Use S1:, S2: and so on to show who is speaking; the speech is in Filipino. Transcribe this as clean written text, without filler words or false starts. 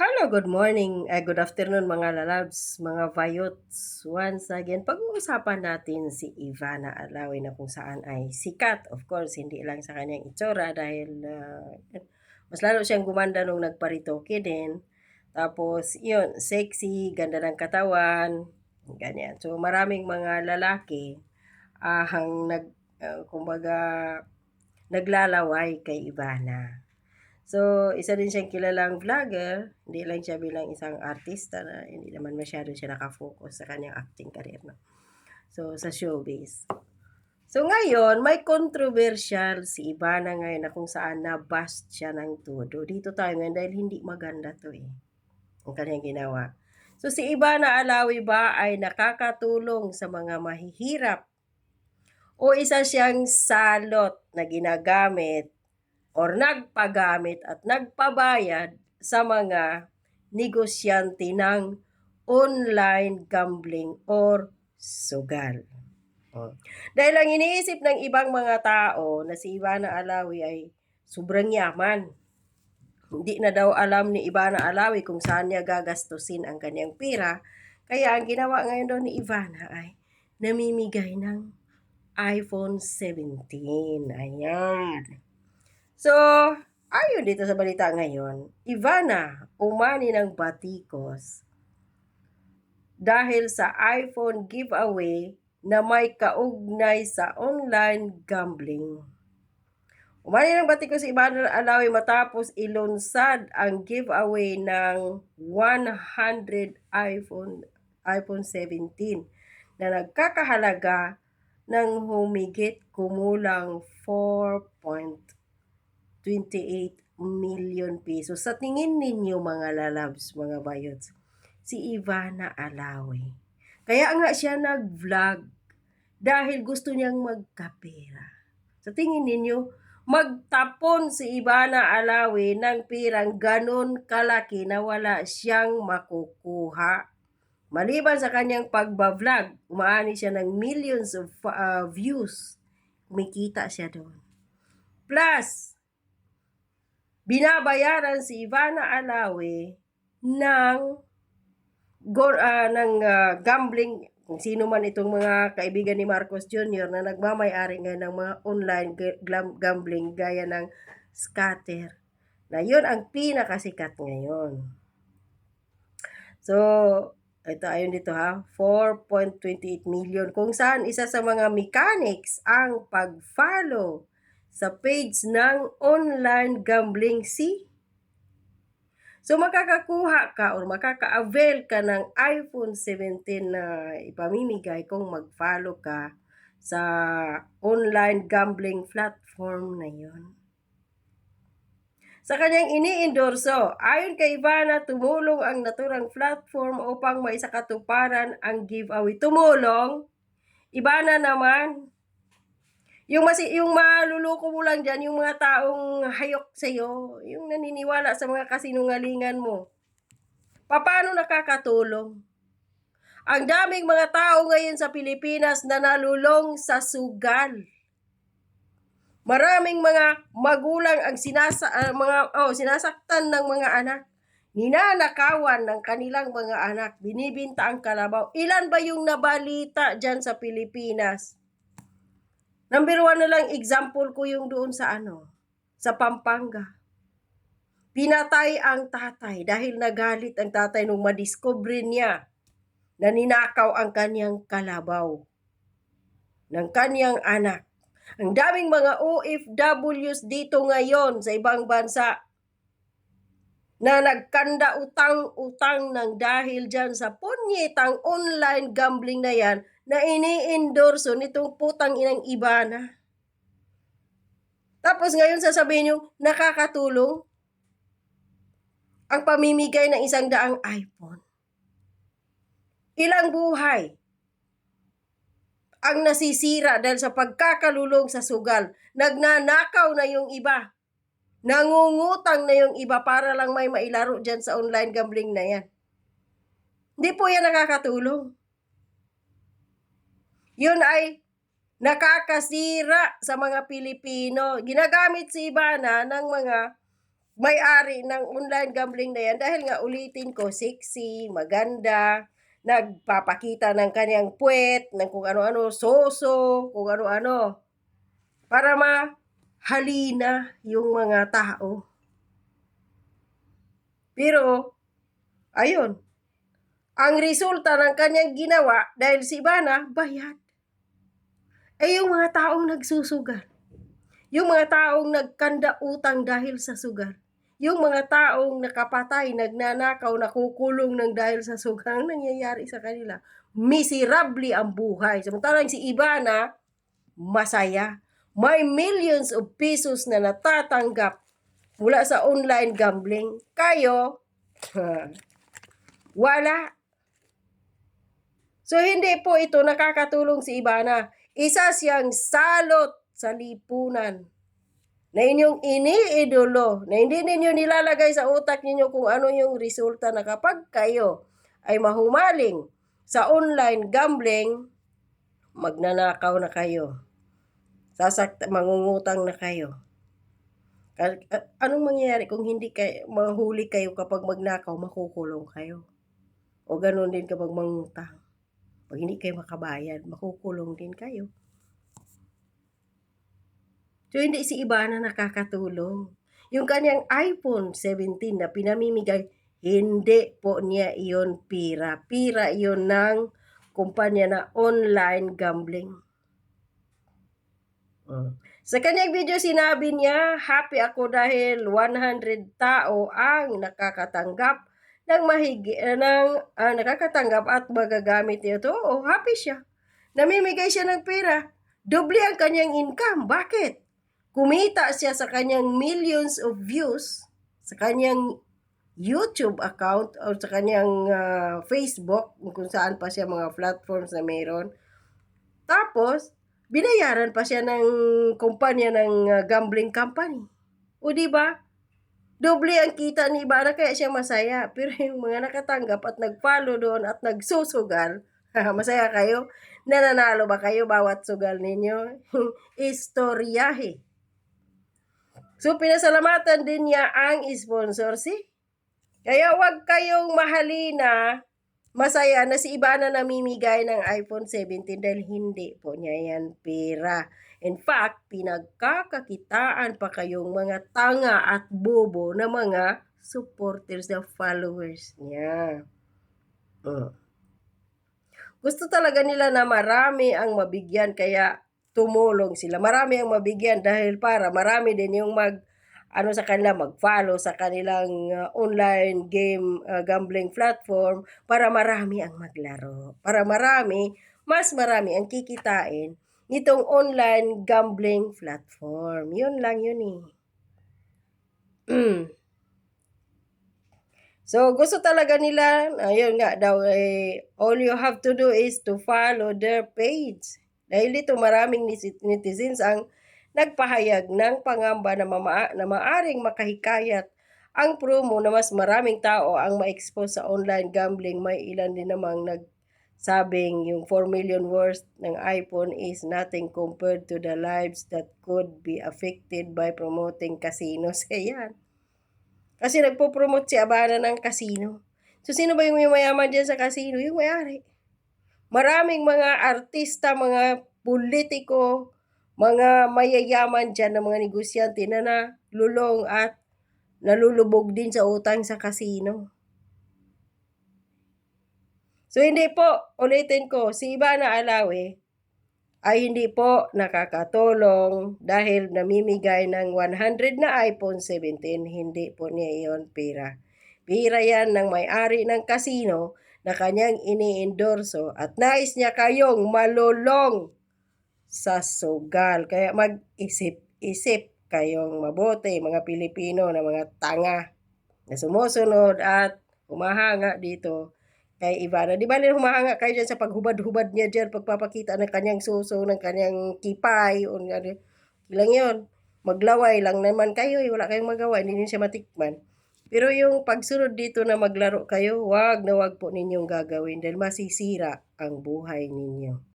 S1: Hello, good morning, good afternoon mga lalabs, mga vayots. Once again, pag-uusapan natin si Ivana Alawi na kung saan ay sikat. Of course, hindi lang sa kanyang itsura dahil mas lalo siyang gumanda nung nagparitoke din. Tapos, yun, sexy, ganda ng katawan, ganyan. So, maraming mga lalaki ang kumbaga, naglalaway kay Ivana. So, isa din siyang kilalang vlogger, hindi lang siya bilang isang artista na hindi naman masyado siya nakafocus sa kanyang acting career. No? So, sa showbiz. So, ngayon, may controversial si Ivana ngayon na kung saan na-bust siya ng todo. Dito tayo ngayon dahil hindi maganda to eh. Ang kanyang ginawa. So, si Ivana Alawi ba ay nakakatulong sa mga mahihirap? O isa siyang salot na ginagamit or nagpagamit at nagpabayad sa mga negosyante ng online gambling or sugal. Dahil ang iniisip ng ibang mga tao na si Ivana Alawi ay sobrang yaman. Hindi na daw alam ni Ivana Alawi kung saan niya gagastusin ang kanyang pera. Kaya ang ginawa ngayon daw ni Ivana ay namimigay ng iPhone 17. Ayan. So, ayon dito sa balita ngayon, Ivana umani ng batikos dahil sa iPhone giveaway na may kaugnay sa online gambling. Umani ng batikos si Ivana Alawi matapos ilunsad ang giveaway ng 100 iPhone 17 na nagkakahalaga ng humigit kumulang 4.28 million pesos. Sa tingin ninyo mga lalabs, mga bayots, si Ivana Alawi. Kaya nga siya nag-vlog dahil gusto niyang magkapera. Sa tingin ninyo, magtapon si Ivana Alawi ng pirang ganon kalaki na wala siyang makukuha. Maliban sa kanyang pagbablog, umaani siya ng millions of views. Kumikita siya doon. Plus, binabayaran si Ivana Alawi ng gambling, kung sino man itong mga kaibigan ni Marcos Jr. na nagmamayari ngayon ng mga online gambling gaya ng scatter. Na yun ang pinakasikat ngayon. So, ito ayon dito ha, 4.28 million kung saan isa sa mga mechanics ang pag-follow sa page ng online gambling So makakakuha ka or makaka-avail ka ng iPhone 17 na ipamimigay kung mag-follow ka sa online gambling platform na yon. Sa kanyang ini-endorso, ayon kay Ivana, tumulong ang naturang platform upang maisakatuparan ang giveaway. Tumulong? Ivana naman, yung maluluko mo lang dyan, yung mga taong hayok sa'yo, yung naniniwala sa mga kasinungalingan mo. Paano nakakatulong? Ang daming mga tao ngayon sa Pilipinas na nalulong sa sugal. Maraming mga magulang ang sinasaktan ng mga anak. Ninanakawan ng kanilang mga anak. Binibinta ang kalabaw. Ilan ba yung nabalita dyan sa Pilipinas? Number 1 na lang example ko yung doon sa sa Pampanga. Pinatay ang tatay dahil nagalit ang tatay nung madiscover niya na ninakaw ang kanyang kalabaw ng kanyang anak. Ang daming mga OFWs dito ngayon sa ibang bansa na nagkanda utang-utang ng dahil dyan sa punyetang online gambling na yan na ini-endorso nitong putang inang Ivana. Tapos ngayon sasabihin nyo, nakakatulong ang pamimigay ng 100 iPhone. Ilang buhay ang nasisira dahil sa pagkakalulong sa sugal. Nagnanakaw na yung iba. Nangungutang na yung iba para lang may mailaro dyan sa online gambling na yan. Hindi po yan nakakatulong. Yun ay nakakasira sa mga Pilipino. Ginagamit si Ivana ng mga may-ari ng online gambling na yan dahil nga ulitin ko, sexy, maganda, nagpapakita ng kanyang puwet, ng kung ano-ano, soso, kung ano-ano, para mahalina yung mga tao. Pero, ayun, ang resulta ng kanyang ginawa dahil si Ivana, bayad. Yung mga taong nagsusugal, yung mga taong nagkanda utang dahil sa sugal, yung mga taong nakapatay, nagnanakaw, nakukulong ng dahil sa sugal, ang nangyayari sa kanila, miserable ang buhay. Samantalang si Ivana, masaya. May millions of pesos na natatanggap mula sa online gambling. Kayo, wala. So, hindi po ito nakakatulong si Ivana. Isa siyang salot sa lipunan na inyong iniidolo, na hindi ninyo nilalagay sa utak ninyo kung ano yung resulta na kapag kayo ay mahumaling sa online gambling, magnanakaw na kayo. Mangungutang na kayo. Anong mangyayari kung hindi kayo, mahuli kayo kapag magnakaw, makukulong kayo? O ganun din kapag mangutang. Pag hindi kayo makabayad, makukulong din kayo. So, hindi si Ivana nakakatulong. Yung kanyang iPhone 17 na pinamimigay, hindi po niya iyon pira. Pira iyon ng kumpanya na online gambling. Sa kanyang video, sinabi niya, happy ako dahil 100 tao ang nakakatanggap ng nakakatanggap at magagamit ito. Oo, happy siya. Namimigay siya ng pera. Doble ang kanyang income. Bakit? Kumita siya sa kanyang millions of views sa kanyang YouTube account o sa kanyang Facebook, kung saan pa siya mga platforms na meron. Tapos, binayaran pa siya ng kumpanya ng gambling company. O di ba? Doble ang kita ni Ivana kaya siya masaya. Pero yung mga nakatanggap at nag-follow doon at nagsusugal, masaya kayo? Nananalo ba kayo bawat sugal ninyo? Istoryahe. So, pinasalamatan din niya ang sponsor Kaya wag kayong mahalina, masaya na si Ivana namimigay ng iPhone 17 dahil hindi po niya yan pera. In fact, pinagkakakitaan pa kayong mga tanga at bobo na mga supporters na followers niya. Gusto talaga nila na marami ang mabigyan kaya tumulong sila. Marami ang mabigyan dahil para marami din yung sa kanila, mag-follow sa kanilang online game gambling platform para marami ang maglaro. Para mas marami ang kikitain nitong online gambling platform. Yun lang yun eh. So, gusto talaga nila, ayun nga daw, all you have to do is to follow their page. Dahil dito maraming netizens ang nagpahayag ng pangamba na maaring makahikayat ang promo na mas maraming tao ang ma-expose sa online gambling. May ilan din namang nagsabing yung 4 million worth ng iPhone is nothing compared to the lives that could be affected by promoting casinos. Ayan. Kasi nagpo-promote si Ivana ng casino. So, sino ba yung mayaman dyan sa casino? Yung may-ari. Maraming mga artista, mga politiko, mga mayayaman dyan na mga negosyante na nalulong at nalulubog din sa utang sa casino. So, hindi po, ulitin ko, si Ivana Alawi ay hindi po nakakatulong dahil namimigay ng 100 na iPhone 17, hindi po niya iyon pera. Pera yan ng may-ari ng casino na kanyang ini-endorso at nais niya kayong malulong sa sugal. Kaya mag-isip-isip kayong mabuti, mga Pilipino na mga tanga na sumusunod at humahanga dito kay Ivana. Di ba humahanga kayo dyan sa paghubad-hubad niya dyan, pagpapakita ng kanyang suso, ng kanyang kipay, o ano, lang yun. Maglaway lang naman kayo, wala kayong magawa, hindi niyo siya matikman. Pero yung pagsunod dito na maglaro kayo, wag na wag po ninyong gagawin dahil masisira ang buhay ninyo.